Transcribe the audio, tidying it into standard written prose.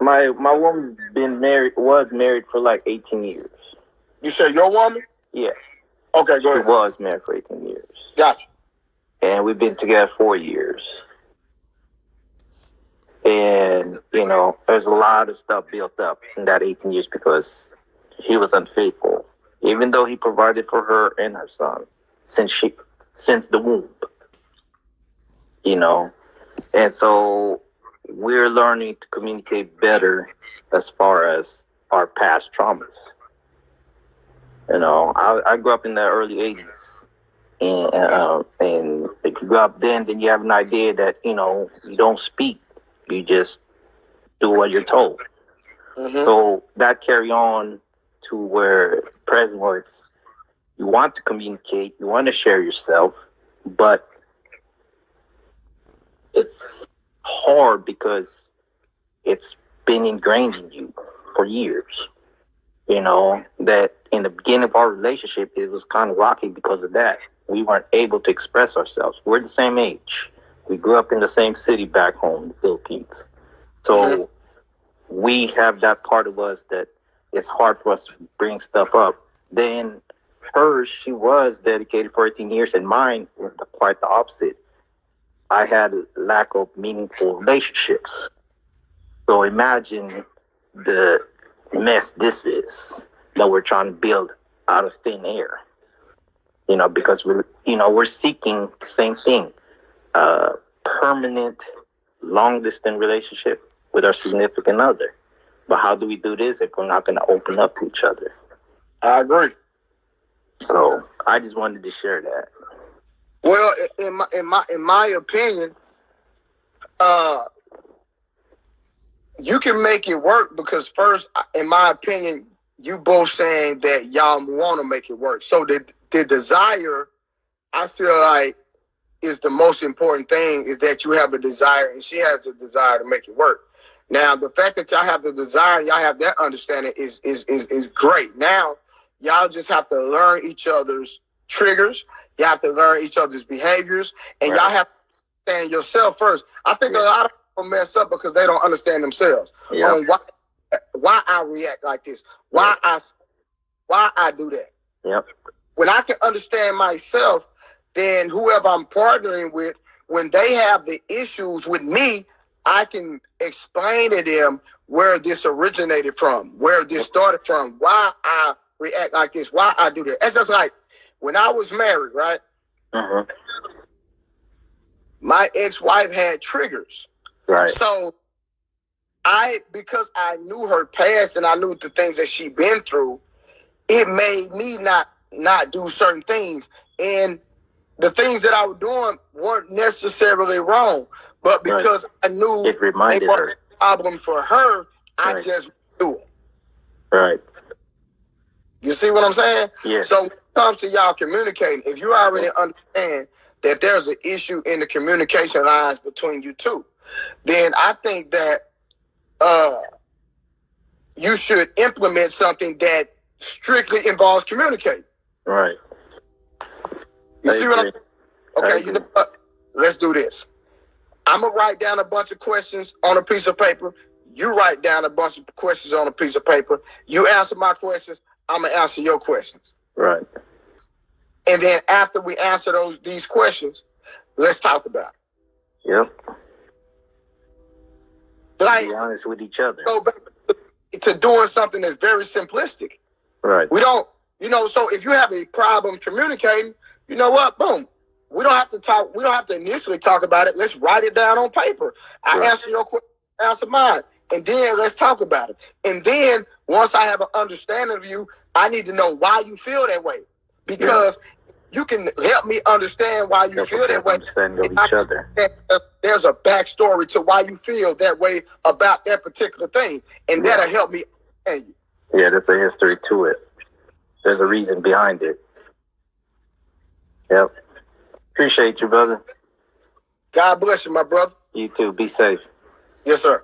My woman's was married for like 18 years. You said your woman? Yeah. Okay, go ahead. She was married for 18 years. Gotcha. And we've been together 4 years. And, there's a lot of stuff built up in that 18 years because he was unfaithful, even though he provided for her and her son since the womb. And so we're learning to communicate better as far as our past traumas. I grew up in the early 80s. And if you grew up then you have an idea that, you don't speak. You just do what you're told. Mm-hmm. So that carry on to where present where you want to communicate, you want to share yourself, but it's hard because it's been ingrained in you for years. That in the beginning of our relationship, it was kind of rocky because of that. We weren't able to express ourselves. We're the same age. We grew up in the same city back home in the Philippines. So we have that part of us that it's hard for us to bring stuff up. Then she was dedicated for 18 years, and mine was quite the opposite. I had a lack of meaningful relationships. So imagine the mess this is that we're trying to build out of thin air. Because we're seeking the same thing, permanent, long distance relationship with our significant other. But how do we do this if we're not going to open up to each other? I agree. So I just wanted to share that. Well, in my opinion, you can make it work because first, in my opinion, you both saying that y'all want to make it work. So the desire, I feel like, is the most important thing, is that you have a desire and she has a desire to make it work. Now, the fact that y'all have the desire, y'all have that understanding is great. Now, y'all just have to learn each other's triggers. You have to learn each other's behaviors, and y'all have to understand yourself first. I think a lot of people mess up because they don't understand themselves. On why I react like this, why I do that. Yep. When I can understand myself, then whoever I'm partnering with, when they have the issues with me, I can explain to them where this originated from, where this started from, why I react like this, why I do that. It's just like when I was married, right? Uh-huh. My ex-wife had triggers. Right. So because I knew her past and I knew the things that she'd been through, it made me not do certain things. And the things that I was doing weren't necessarily wrong, but because I knew it reminded her a problem for her, I just do it. Right. You see what I'm saying? Yeah. So when it comes to y'all communicating, if you already understand that there's an issue in the communication lines between you two, then I think that you should implement something that strictly involves communicating. Right. You see what I'm saying? Okay, you know what? Let's do this. I'm going to write down a bunch of questions on a piece of paper. You write down a bunch of questions on a piece of paper. You answer my questions. I'm going to answer your questions. Right. And then after we answer these questions, let's talk about it. Yep. Like, be honest with each other. Go back to doing something that's very simplistic. Right. We don't, so if you have a problem communicating, you know what? Boom. We don't have to talk. We don't have to initially talk about it. Let's write it down on paper. I answer your question, answer mine. And then let's talk about it. And then once I have an understanding of you, I need to know why you feel that way. Because you can help me understand why you feel that way. Understanding of each other. There's a backstory to why you feel that way about that particular thing. And that'll help me understand you. Yeah, there's a history to it. There's a reason behind it. Yep. Appreciate you, brother. God bless you, my brother. You too. Be safe. Yes, sir.